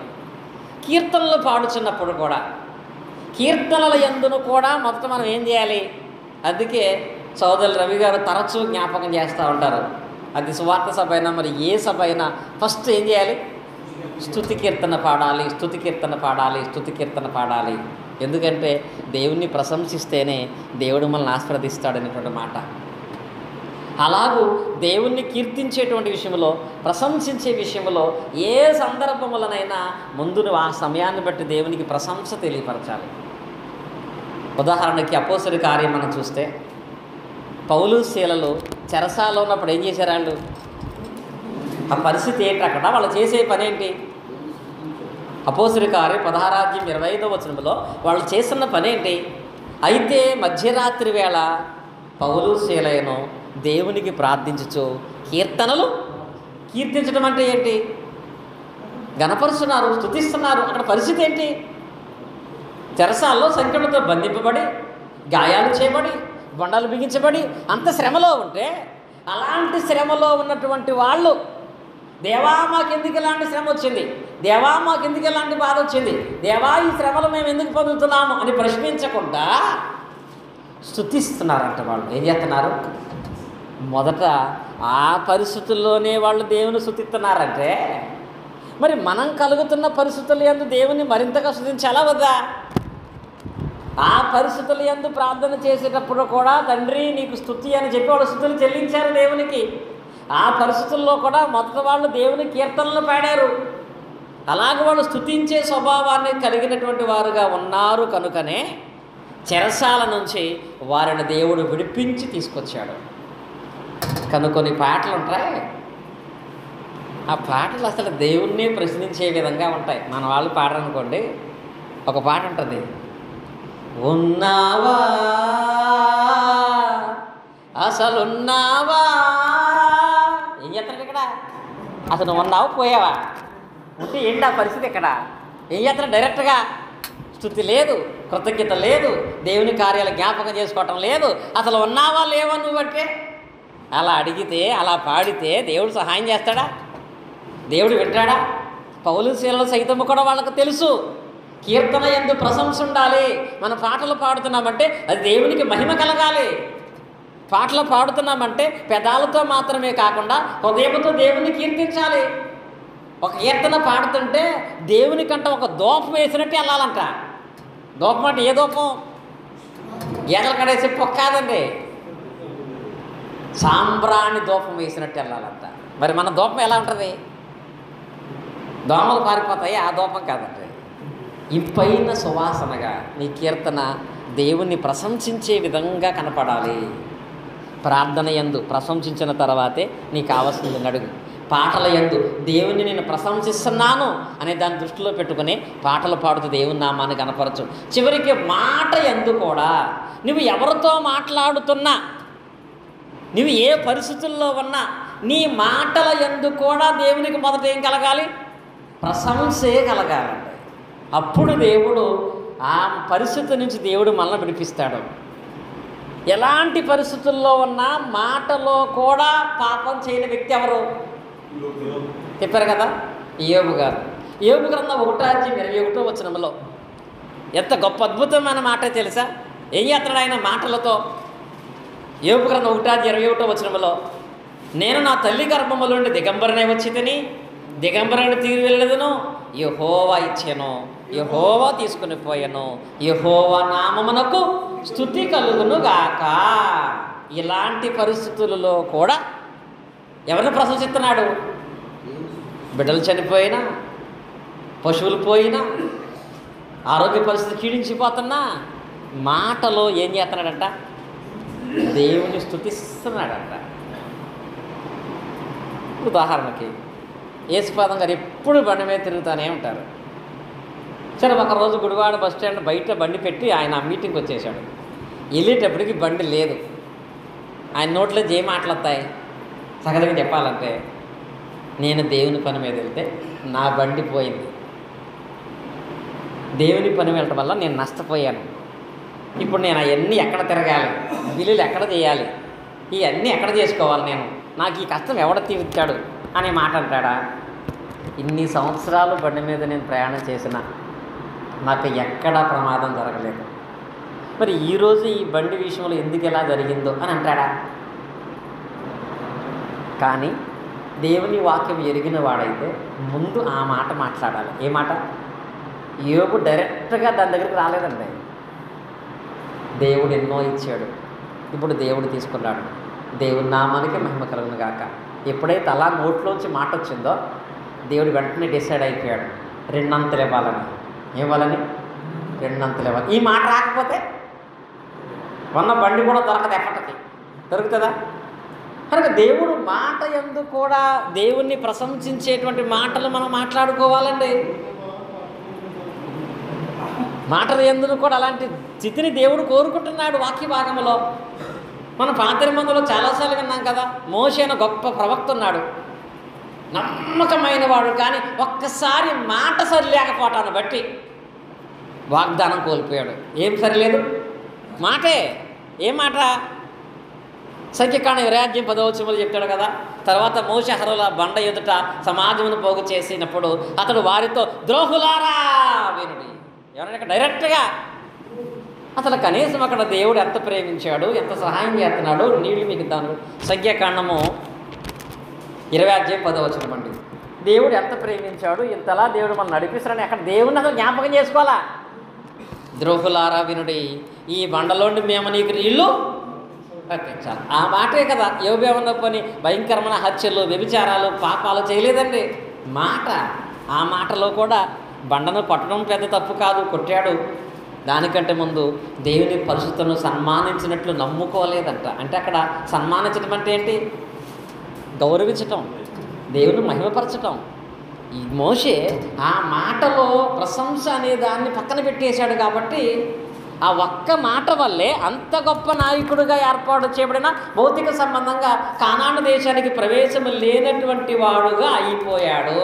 కీర్తనలు పాడుచున్నప్పుడు కూడా, కీర్తనల యందును కూడా మొదట మనం ఏం చేయాలి? అందుకే సోదరులు రవి గారు తరచూ జ్ఞాపకం చేస్తూ ఉంటారు, అది సువార్త సభ అయినా మరి ఏ సభ అయినా ఫస్ట్ ఏం చేయాలి? స్తుతి కీర్తన పాడాలి, స్తుతి కీర్తన పాడాలి, స్తుతి కీర్తన పాడాలి. ఎందుకంటే దేవుణ్ణి ప్రశంసిస్తేనే దేవుడు మనల్ని ఆశీర్వదిస్తాడనేటువంటి మాట. అలాగూ దేవుణ్ణి కీర్తించేటువంటి విషయంలో, ప్రశంసించే విషయంలో ఏ సందర్భములనైనా ముందు ఆ సమయాన్ని బట్టి దేవునికి ప్రశంస తెలియపరచాలి. ఉదాహరణకి అపోస్తలుల కార్యం మనం చూస్తే, పౌలు శీలలు చెరసాలలో ఉన్నప్పుడు ఏం చేశారు వాళ్ళు? ఆ పరిస్థితి ఏంటి అక్కడ? వాళ్ళు చేసే పని ఏంటి? అపోస్తలుల కార్యం 16:25 వాళ్ళు చేస్తున్న పని ఏంటి? అయితే మధ్యరాత్రి వేళ పౌలు శీలను దేవునికి ప్రార్థించుచు కీర్తనలు, కీర్తించడం అంటే ఏంటి? గణపరుస్తున్నారు, స్తుతిస్తున్నారు. అక్కడ పరిస్థితి ఏంటి? చెరసాల్లో సంఖ్యలతో బంధింపబడి, గాయాలు చేయబడి, బొండాలు బిగించబడి అంత శ్రమలో ఉంటే, అలాంటి శ్రమలో ఉన్నటువంటి వాళ్ళు, దేవా మాకెందుకు ఇలాంటి శ్రమ వచ్చింది, దేవా మాకెందుకు ఇలాంటి బాధ వచ్చింది, దేవా ఈ శ్రమలు మేము ఎందుకు పొందుతున్నాము అని ప్రశ్నించకుండా స్తుతిస్తున్నారంట. వాళ్ళు ఏం చేస్తున్నారు? మొదట ఆ పరిస్థితుల్లోనే వాళ్ళు దేవుని స్తుతిస్తున్నారంటే, మరి మనం కలుగుతున్న పరిస్థితుల యందు దేవుని మరింతగా స్తుతించాలా వద్దా? ఆ పరిస్థితుల యందు ప్రార్థన చేసేటప్పుడు కూడా తండ్రి నీకు స్తుతి అని చెప్పి వాళ్ళు స్తుతులు చెల్లించారు దేవునికి. ఆ పరిస్థితుల్లో కూడా మొదట వాళ్ళు దేవుని కీర్తనలు పాడారు. అలాగే వాళ్ళు స్తుతించే స్వభావాన్ని కలిగినటువంటి వారుగా ఉన్నారు కనుకనే చెరసాల నుంచి వారిని దేవుడు విడిపించి తీసుకొచ్చాడు. కొన్ని పాటలు ఉంటాయి, ఆ పాటలు అసలు దేవుణ్ణి ప్రశ్నించే విధంగా ఉంటాయి. మన వాళ్ళు పాడరనుకోండి, ఒక పాట ఉంటుంది, ఉన్నావా అసలున్నావా, ఏం చేస్తాడు ఇక్కడ? అసలు నువ్వు ఉన్నావు పోయావా? ఉంటే ఏంటి ఆ పరిస్థితి ఇక్కడ? ఏం చేస్తాడు? డైరెక్ట్గా స్తుతి లేదు, కృతజ్ఞత లేదు, దేవుని కార్యాలు జ్ఞాపకం చేసుకోవటం లేదు. అసలు ఉన్నావా లేవా నువ్వు అంటే అలా అడిగితే, అలా పాడితే దేవుడు సహాయం చేస్తాడా? దేవుడు వింటాడా? పౌలు శీలలు సైతము కూడా వాళ్ళకు తెలుసు కీర్తన యందు ప్రశంస ఉండాలి. మన పాటలు పాడుతున్నామంటే అది దేవునికి మహిమ కలగాలి. పాటలు పాడుతున్నామంటే పెదాలతో మాత్రమే కాకుండా హృదయంతో దేవుని కీర్తించాలి. ఒక కీర్తన పాడుతుంటే దేవునికంట ఒక దూపం వేసినట్టు వెళ్ళాలంట. దూపం అంటే ఏ దూపం? గేదలు కడేసి పొక్క కాదండి, సాంబ్రాణి దూపం వేసినట్టు వెళ్ళాలంట. మరి మన దూపం ఎలా ఉంటుంది? దోమలు పారిపోతాయి, ఆ దూపం కాదండి. ఇంపైన సువాసనగా నీ కీర్తన దేవుణ్ణి ప్రశంసించే విధంగా కనపడాలి. ప్రార్థన యందు ప్రశంసించిన తర్వాతే నీకు కావాల్సింది అడుగు. పాటల యందు దేవుని నేను ప్రశంసిస్తున్నాను అనే దాన్ని దృష్టిలో పెట్టుకుని పాటలు పాడుతూ దేవుని నామాన్ని కనపరచు. చివరికి మాట యందు కూడా నువ్వు ఎవరితో మాట్లాడుతున్నా, నువ్వు ఏ పరిస్థితుల్లో ఉన్నా, నీ మాటల యందు కూడా దేవునికి మొదట ఏం కలగాలి? ప్రశంసే కలగాలండి. అప్పుడు దేవుడు ఆ పరిస్థితి నుంచి దేవుడు మనల్ని విడిపిస్తాడు. ఎలాంటి పరిస్థితుల్లో ఉన్నా మాటలో కూడా పాపం చేయని వ్యక్తి ఎవరు? చెప్పారు కదా, యోబు గారు. యోబు గ్రంథం 1:21 ఎంత గొప్ప అద్భుతమైన మాట తెలుసా? ఏం చేస్తాడు ఆయన మాటలతో? యోబు గ్రంథం 1:21 నేను నా తల్లి గర్భములో నుండి దిగంబరనే వచ్చి తిని దిగంబరుని తీరు వెళ్ళదును, యెహోవా ఇచ్చెను, యెహోవా తీసుకుని పోయెను, యెహోవా నామమునకు స్తుతి కలుగును గాక. ఇలాంటి పరిస్థితులలో కూడా ఎవరిని ప్రశంసిస్తున్నాడు? బిడ్డలు చనిపోయినా, పశువులు పోయినా, ఆరోగ్య పరిస్థితి క్షీణించిపోతున్నా మాటలో ఏం చేస్తున్నాడంట? దేవుని స్తుతిస్తున్నాడంట. ఉదాహరణకి యేసుపాదం గారు ఎప్పుడు బండి మీద తిరుగుతూనే ఉంటారు. సరే, ఒకరోజు గుడివాడ బస్ స్టాండ్ బయట బండి పెట్టి ఆయన మీటింగ్కి వచ్చేసాడు. వెళ్ళేటప్పటికి బండి లేదు. ఆయన నోట్లో ఏ మాటలు వస్తాయి? సగదిగా చెప్పాలంటే, నేను దేవుని పని మీద వెళ్తే నా బండి పోయింది, దేవుని పని వెళ్ళటం వల్ల నేను నష్టపోయాను, ఇప్పుడు నేను అవన్నీ ఎక్కడ తిరగాలి, బిల్లులు ఎక్కడ చేయాలి, ఇవన్నీ ఎక్కడ చేసుకోవాలి, నాకు ఈ కష్టం ఎవడ తీర్చాడు అనే మాట అంటాడా? ఇన్ని సంవత్సరాలు బండి మీద నేను ప్రయాణం చేసిన నాకు ఎక్కడా ప్రమాదం జరగలేదు, మరి ఈరోజు ఈ బండి విషయంలో ఎందుకు ఎలా జరిగిందో అని అంటాడా? కానీ దేవుని వాక్యం ఎరిగిన వాడైతే ముందు ఆ మాట మాట్లాడాలి. ఏ మాట? యోబు డైరెక్ట్గా దాని దగ్గరికి రాలేదండి. దేవుడు ఎన్నో ఇచ్చాడు, ఇప్పుడు దేవుడు తీసుకున్నాడు, దేవుని నామానికి మహిమ కలుగును గాక. ఎప్పుడైతే అలా నోట్లోంచి మాట వచ్చిందో దేవుడు వెంటనే డిసైడ్ అయిపోయాడు, రెండంతలు ఇవ్వాలని. ఇవ్వాలని రెండంతలు ఇవ్వాలి. ఈ మాట రాకపోతే ఉన్న బండి కూడా దొరకదు, ఎప్పటికీ దొరుకుతుందా? కనుక దేవుడు మాట యందు కూడా దేవుణ్ణి ప్రశంసించేటువంటి మాటలు మనం మాట్లాడుకోవాలండి. మాటల యందు కూడా అలాంటి స్థితిని దేవుడు కోరుకుంటున్నాడు. వాక్య భాగంలో మనం పాత నిబంధనలో చాలాసార్లు విన్నాం కదా. మోషే అనే గొప్ప ప్రవక్త ఉన్నాడు, నమ్మకమైన వాడు, కానీ ఒక్కసారి మాట సరిలేకపోవటాన్ని బట్టి వాగ్దానం కోల్పోయాడు. ఏం సరిలేదు? మాటే. ఏం మాట? సంఖ్యాకాండం 20 10 చెప్తాడు కదా. తర్వాత మోషే అహరోనుల బండ ఎదుట సమాజమును పోగు చేసినప్పుడు అతడు వారితో ద్రోహులారా వినుడి. ఎవరైనా డైరెక్ట్గా అసలు కనీసం అక్కడ దేవుడు ఎంత ప్రేమించాడు, ఎంత సహాయం చేస్తున్నాడు, నీళ్ళు మీకు ఇద్దాను. సంఖ్యాకాండము 20 10 అండి. దేవుడు ఎంత ప్రేమించాడు, ఇంతలా దేవుడు మనం నడిపిస్తాడని అక్కడ దేవుడిని అసలు జ్ఞాపకం చేసుకోవాలా. ద్రోహులారా వినుడి, ఈ బండలోండి మేము నీకు నీళ్ళు రప్పించాలి. ఆ మాటే కదా. యోబు ఏమన్నా పని భయంకరమైన హత్యలు, వ్యభిచారాలు, పాపాలు చేయలేదండి. మాట. ఆ మాటలో కూడా బండను కొట్టడం పెద్ద తప్పు కాదు, కొట్టాడు. దానికంటే ముందు దేవుని పరిశుద్ధను సన్మానించినట్లు నమ్ముకోలేదంట. అంటే అక్కడ సన్మానించడం అంటే ఏంటి? గౌరవించటం, దేవుని మహిమపరచటం. ఈ మోషే ఆ మాటలో ప్రశంస అనే దాన్ని పక్కన పెట్టేశాడు. కాబట్టి ఆ ఒక్క మాట వల్లే అంత గొప్ప నాయకుడిగా ఏర్పాటు చేయబడిన భౌతిక సంబంధంగా కానాను దేశానికి ప్రవేశం లేనటువంటి వాడుగా అయిపోయాడు.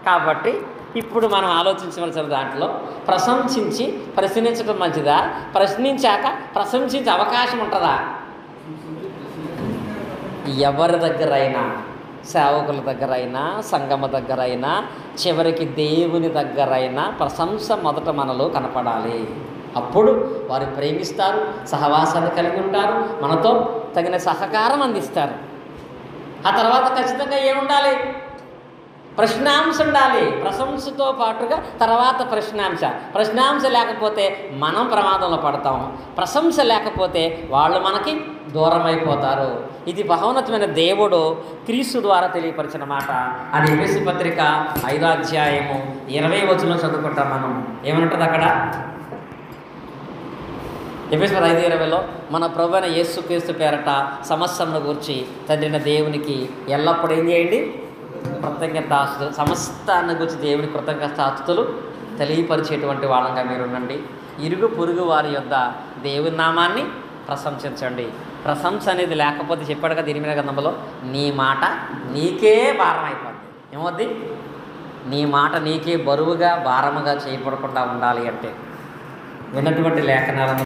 కాబట్టి ఇప్పుడు మనం ఆలోచించవలసిన దాంట్లో ప్రశంసించి ప్రశ్నించడం మంచిదా, ప్రశ్నించాక ప్రశంసించే అవకాశం ఉంటుందా? ఎవరి దగ్గరైనా, సేవకుల దగ్గరైనా, సంఘము దగ్గరైనా, చివరికి దేవుని దగ్గరైనా ప్రశంస మొదట మనలో కనపడాలి. అప్పుడు వారు ప్రేమిస్తారు, సహవాసాన్ని కలిగి ఉంటారు, మనతో తగిన సహకారం అందిస్తారు. ఆ తర్వాత ఖచ్చితంగా ఏముండాలి? ప్రశ్నాంశ ఉండాలి. ప్రశంసతో పాటుగా తర్వాత ప్రశ్నాంశ లేకపోతే మనం ప్రమాదంలో పడతాం, ప్రశంస లేకపోతే వాళ్ళు మనకి దూరం అయిపోతారు. ఇది మహోన్నతమైన దేవుడు క్రీస్తు ద్వారా తెలియపరిచిన మాట. అది ఎఫెసీ పత్రిక 5వ అధ్యాయము 20వ వచనం చదువుకుంటాం మనం. ఏమంటుంది అక్కడ? ఎఫెసీ 5:20లో మన ప్రభువైన యేసుక్రీస్తు పేరట సమస్తమును గూర్చి తండ్రిన దేవునికి ఎల్లప్పుడూ ఏం చేయండి? కృతజ్ఞతాస్తుతులు. సమస్తాన్ని గురించి దేవుని కృతజ్ఞతాస్తుతులు తెలియపరిచేటువంటి వాళ్ళంగా మీరు ఉండండి. ఇరుగు పొరుగు వారి యొద్ద దేవుని నామాన్ని ప్రశంసించండి. ప్రశంస అనేది లేకపోతే చెప్పాడు కదా ఇరిమియా గ్రంథంలో, నీ మాట నీకే భారం అయిపోద్ది. ఏమవుద్ది? నీ మాట నీకే బరువుగా భారముగా చేయబడకుండా ఉండాలి అంటే విన్నటువంటి లేఖనాలను